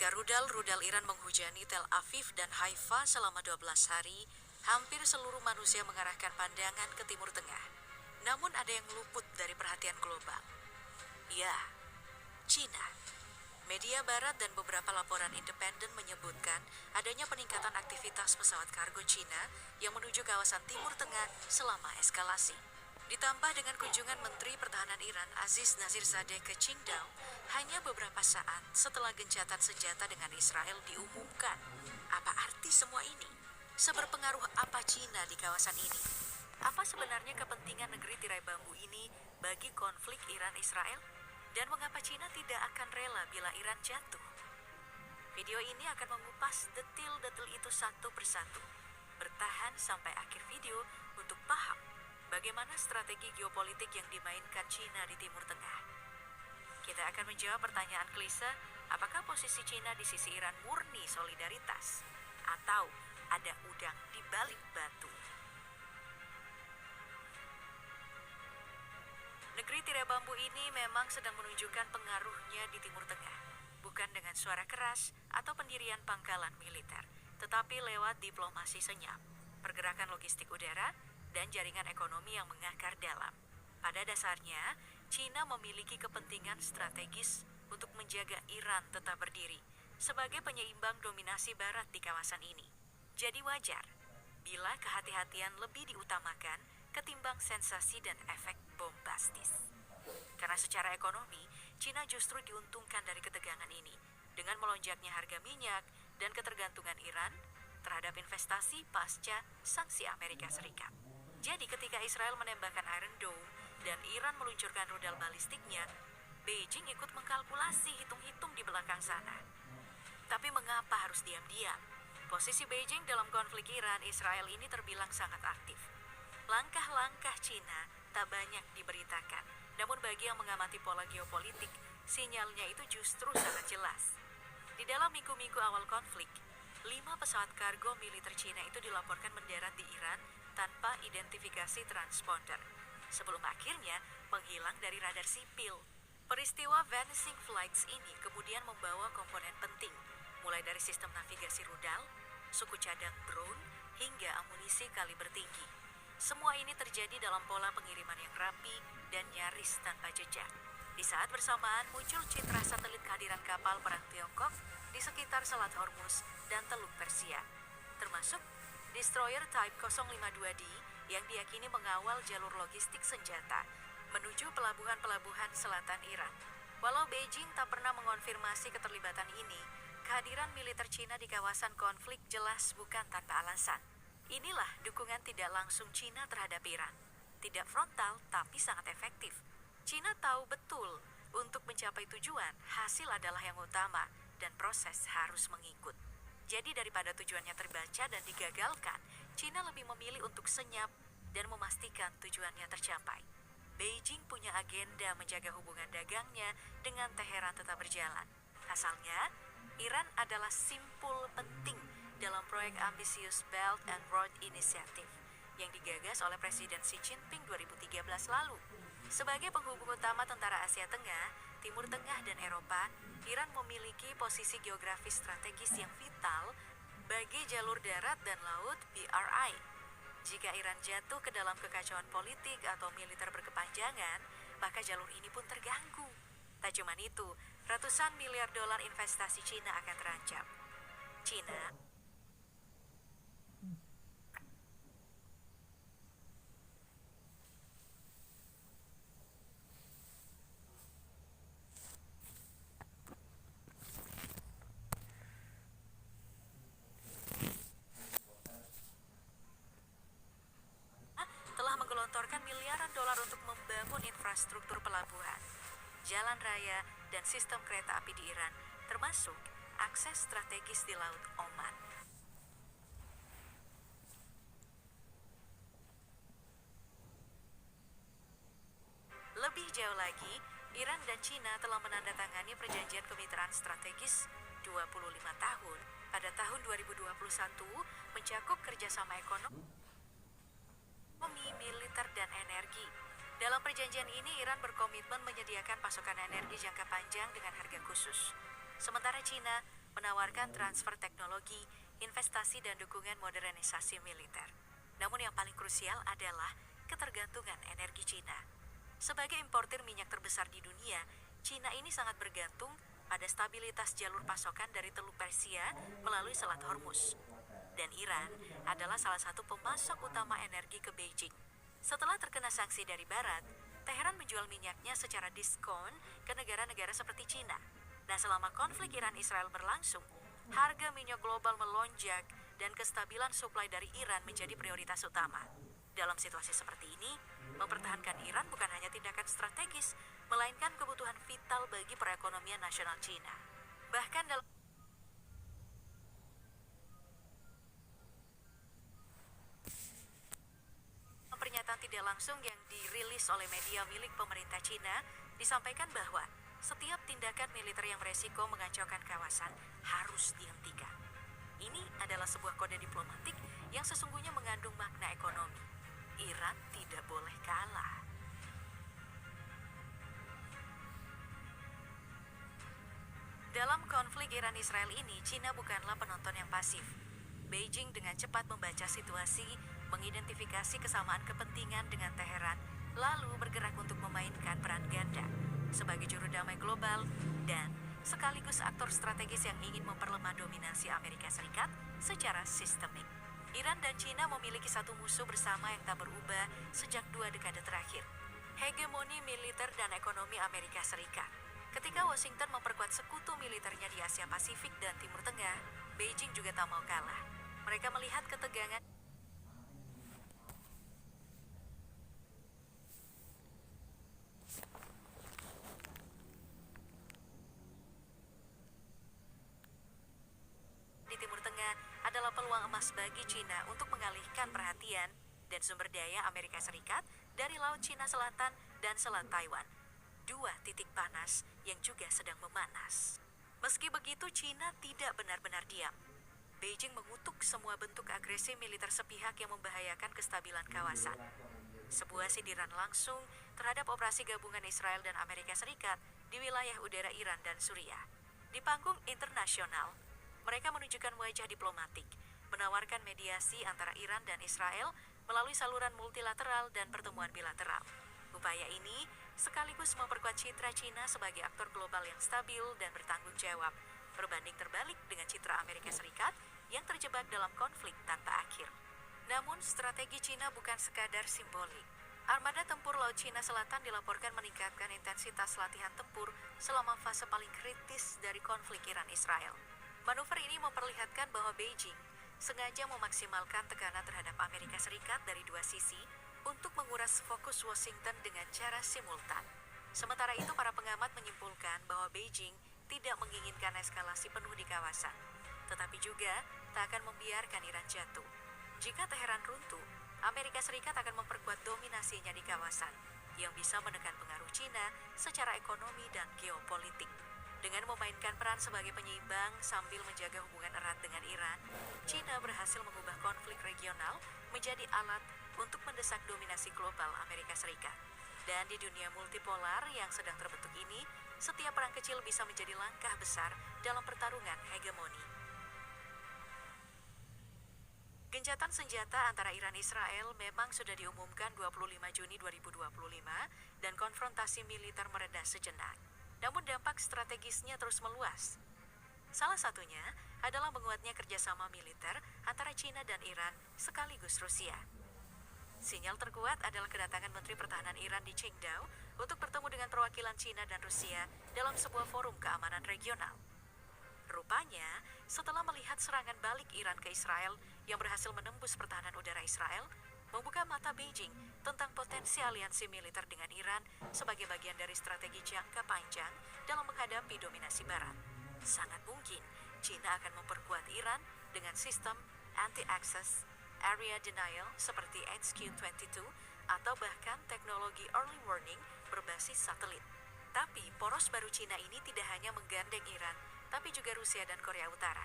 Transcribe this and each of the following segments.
Ketika rudal-rudal Iran menghujani Tel Aviv dan Haifa selama 12 hari, hampir seluruh manusia mengarahkan pandangan ke Timur Tengah. Namun ada yang luput dari perhatian global. Ya, Cina. Media barat dan beberapa laporan independen menyebutkan adanya peningkatan aktivitas pesawat kargo Cina yang menuju kawasan Timur Tengah selama eskalasi. Ditambah dengan kunjungan Menteri Pertahanan Iran Aziz Nazirzadeh ke Qingdao hanya beberapa saat setelah gencatan senjata dengan Israel diumumkan. Apa arti semua ini? Seberpengaruh apa Cina di kawasan ini? Apa sebenarnya kepentingan negeri tirai bambu ini bagi konflik Iran-Israel? Dan mengapa Cina tidak akan rela bila Iran jatuh? Video ini akan mengupas detil-detil itu satu persatu. Bertahan sampai akhir video untuk paham bagaimana strategi geopolitik yang dimainkan Cina di Timur Tengah. Kita akan menjawab pertanyaan klise, apakah posisi Cina di sisi Iran murni solidaritas? Atau ada udang di balik batu? Negeri tirai bambu ini memang sedang menunjukkan pengaruhnya di Timur Tengah, bukan dengan suara keras atau pendirian pangkalan militer, tetapi lewat diplomasi senyap, pergerakan logistik udara, dan jaringan ekonomi yang mengakar dalam. Pada dasarnya, Cina memiliki kepentingan strategis untuk menjaga Iran tetap berdiri sebagai penyeimbang dominasi Barat di kawasan ini. Jadi wajar bila kehati-hatian lebih diutamakan ketimbang sensasi dan efek bombastis. Karena secara ekonomi, Cina justru diuntungkan dari ketegangan ini dengan melonjaknya harga minyak dan ketergantungan Iran terhadap investasi pasca sanksi Amerika Serikat. Jadi ketika Israel menembakkan Iron Dome dan Iran meluncurkan rudal balistiknya, Beijing ikut mengkalkulasi hitung-hitung di belakang sana. Tapi mengapa harus diam-diam? Posisi Beijing dalam konflik Iran-Israel ini terbilang sangat aktif. Langkah-langkah Cina tak banyak diberitakan, namun bagi yang mengamati pola geopolitik, sinyalnya itu justru sangat jelas. Di dalam minggu-minggu awal konflik, 5 pesawat kargo militer Cina itu dilaporkan mendarat di Iran tanpa identifikasi transponder, sebelum akhirnya menghilang dari radar sipil. Peristiwa vanishing flights ini kemudian membawa komponen penting, mulai dari sistem navigasi rudal, suku cadang drone, hingga amunisi kaliber tinggi. Semua ini terjadi dalam pola pengiriman yang rapi dan nyaris tanpa jejak. Di saat bersamaan muncul citra satelit kehadiran kapal perang Tiongkok di sekitar Selat Hormuz dan Teluk Persia, termasuk destroyer Type 052D yang diyakini mengawal jalur logistik senjata menuju pelabuhan-pelabuhan selatan Iran. Walau Beijing tak pernah mengonfirmasi keterlibatan ini, kehadiran militer Cina di kawasan konflik jelas bukan tanpa alasan. Inilah dukungan tidak langsung Cina terhadap Iran. Tidak frontal, tapi sangat efektif. Cina tahu betul, untuk mencapai tujuan, hasil adalah yang utama, dan proses harus mengikut. Jadi daripada tujuannya terbaca dan digagalkan, Cina lebih memilih untuk senyap dan memastikan tujuannya tercapai. Beijing punya agenda menjaga hubungan dagangnya dengan Teheran tetap berjalan. Asalnya, Iran adalah simpul penting dalam proyek ambisius Belt and Road Initiative yang digagas oleh Presiden Xi Jinping 2013 lalu. Sebagai penghubung utama tentara Asia Tengah, Timur Tengah, dan Eropa, Iran memiliki posisi geografis strategis yang vital bagi jalur darat dan laut BRI. Jika Iran jatuh ke dalam kekacauan politik atau militer berkepanjangan, maka jalur ini pun terganggu. Tak cuma itu, ratusan miliar dolar investasi Cina akan terancam. Cina telah menggelontorkan miliaran dolar untuk membangun infrastruktur pelabuhan, jalan raya, dan sistem kereta api di Iran, termasuk akses strategis di Laut Oman. Lebih jauh lagi, Iran dan Cina telah menandatangani perjanjian kemitraan strategis 25 tahun pada tahun 2021 mencakup kerjasama ekonomi, militer, dan energi. Dalam perjanjian ini, Iran berkomitmen menyediakan pasokan energi jangka panjang dengan harga khusus. Sementara Cina menawarkan transfer teknologi, investasi dan dukungan modernisasi militer. Namun yang paling krusial adalah ketergantungan energi Cina. Sebagai importir minyak terbesar di dunia, Cina ini sangat bergantung pada stabilitas jalur pasokan dari Teluk Persia melalui Selat Hormuz. Dan Iran adalah salah satu pemasok utama energi ke Beijing. Setelah terkena sanksi dari Barat, Teheran menjual minyaknya secara diskon ke negara-negara seperti Cina. Nah, selama konflik Iran-Israel berlangsung, harga minyak global melonjak dan kestabilan suplai dari Iran menjadi prioritas utama. Dalam situasi seperti ini, mempertahankan Iran bukan hanya tindakan strategis, melainkan kebutuhan vital bagi perekonomian nasional Cina. Bahkan dalam pernyataan tidak langsung yang dirilis oleh media milik pemerintah Cina, disampaikan bahwa setiap tindakan militer yang beresiko mengacaukan kawasan harus dihentikan. Ini adalah sebuah kode diplomatik yang sesungguhnya mengandung makna ekonomi. Iran tidak boleh kalah. Dalam konflik Iran-Israel ini, Cina bukanlah penonton yang pasif. Beijing dengan cepat membaca situasi, mengidentifikasi kesamaan kepentingan dengan Teheran, lalu bergerak untuk memainkan peran ganda sebagai juru damai global dan sekaligus aktor strategis yang ingin memperlemah dominasi Amerika Serikat secara sistemik. Iran dan Cina memiliki satu musuh bersama yang tak berubah sejak 2 dekade terakhir, hegemoni militer dan ekonomi Amerika Serikat. Ketika Washington memperkuat sekutu militernya di Asia Pasifik dan Timur Tengah, Beijing juga tak mau kalah. Mereka melihat ketegangan di Timur Tengah adalah peluang emas bagi Cina untuk mengalihkan perhatian dan sumber daya Amerika Serikat dari Laut Cina Selatan dan Selat Taiwan. 2 titik panas yang juga sedang memanas. Meski begitu, Cina tidak benar-benar diam. Beijing mengutuk semua bentuk agresi militer sepihak yang membahayakan kestabilan kawasan. Sebuah sindiran langsung terhadap operasi gabungan Israel dan Amerika Serikat di wilayah udara Iran dan Suriah. Di panggung internasional, mereka menunjukkan wajah diplomatik, menawarkan mediasi antara Iran dan Israel melalui saluran multilateral dan pertemuan bilateral. Upaya ini sekaligus memperkuat citra Cina sebagai aktor global yang stabil dan bertanggung jawab, berbanding terbalik dengan citra Amerika Serikat yang terjebak dalam konflik tanpa akhir. Namun, strategi Cina bukan sekadar simbolik. Armada tempur Laut Cina Selatan dilaporkan meningkatkan intensitas latihan tempur selama fase paling kritis dari konflik Iran-Israel. Manuver ini memperlihatkan bahwa Beijing sengaja memaksimalkan tekanan terhadap Amerika Serikat dari 2 sisi untuk menguras fokus Washington dengan cara simultan. Sementara itu, para pengamat menyimpulkan bahwa Beijing tidak menginginkan eskalasi penuh di kawasan, tetapi juga tak akan membiarkan Iran jatuh. Jika Teheran runtuh, Amerika Serikat akan memperkuat dominasinya di kawasan, yang bisa menekan pengaruh Cina secara ekonomi dan geopolitik. Dengan memainkan peran sebagai penyeimbang sambil menjaga hubungan erat dengan Iran, Cina berhasil mengubah konflik regional menjadi alat untuk mendesak dominasi global Amerika Serikat. Dan di dunia multipolar yang sedang terbentuk ini, setiap perang kecil bisa menjadi langkah besar dalam pertarungan hegemoni. Gencatan senjata antara Iran-Israel memang sudah diumumkan 25 Juni 2025 dan konfrontasi militer mereda sejenak. Namun dampak strategisnya terus meluas. Salah satunya adalah menguatnya kerjasama militer antara Cina dan Iran sekaligus Rusia. Sinyal terkuat adalah kedatangan Menteri Pertahanan Iran di Qingdao untuk bertemu dengan perwakilan Cina dan Rusia dalam sebuah forum keamanan regional. Rupanya, setelah melihat serangan balik Iran ke Israel yang berhasil menembus pertahanan udara Israel, membuka mata Beijing tentang potensi aliansi militer dengan Iran sebagai bagian dari strategi jangka panjang dalam menghadapi dominasi Barat. Sangat mungkin Cina akan memperkuat Iran dengan sistem anti-access, area denial seperti HQ-22 atau bahkan teknologi early warning berbasis satelit. Tapi poros baru Cina ini tidak hanya menggandeng Iran, tapi juga Rusia dan Korea Utara.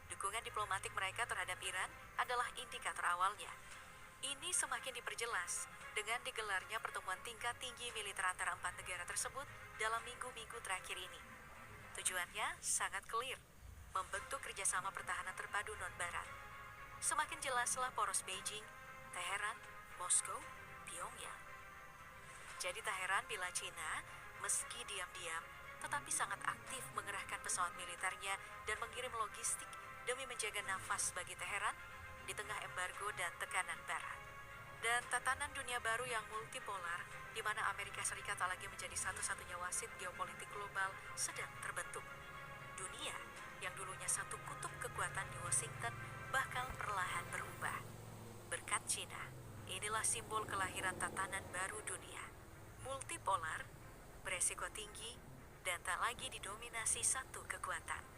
Dukungan diplomatik mereka terhadap Iran adalah indikator awalnya. Ini semakin diperjelas dengan digelarnya pertemuan tingkat tinggi militer antara 4 negara tersebut dalam minggu-minggu terakhir ini. Tujuannya sangat clear, membentuk kerjasama pertahanan terpadu non-barat. Semakin jelaslah poros Beijing, Teheran, Moskow, Pyongyang. Jadi tak heran bila Cina, meski diam-diam, tetapi sangat aktif mengerahkan pesawat militernya dan mengirim logistik demi menjaga nafas bagi Teheran di tengah embargo dan tekanan Barat. Dan tatanan dunia baru yang multipolar, di mana Amerika Serikat tak lagi menjadi satu-satunya wasit geopolitik global, sedang terbentuk. Dunia yang dulunya satu kutub kekuatan di Washington bakal perlahan berubah. Berkat Cina, inilah simbol kelahiran tatanan baru dunia. Multipolar, beresiko tinggi, dan tak lagi didominasi satu kekuatan.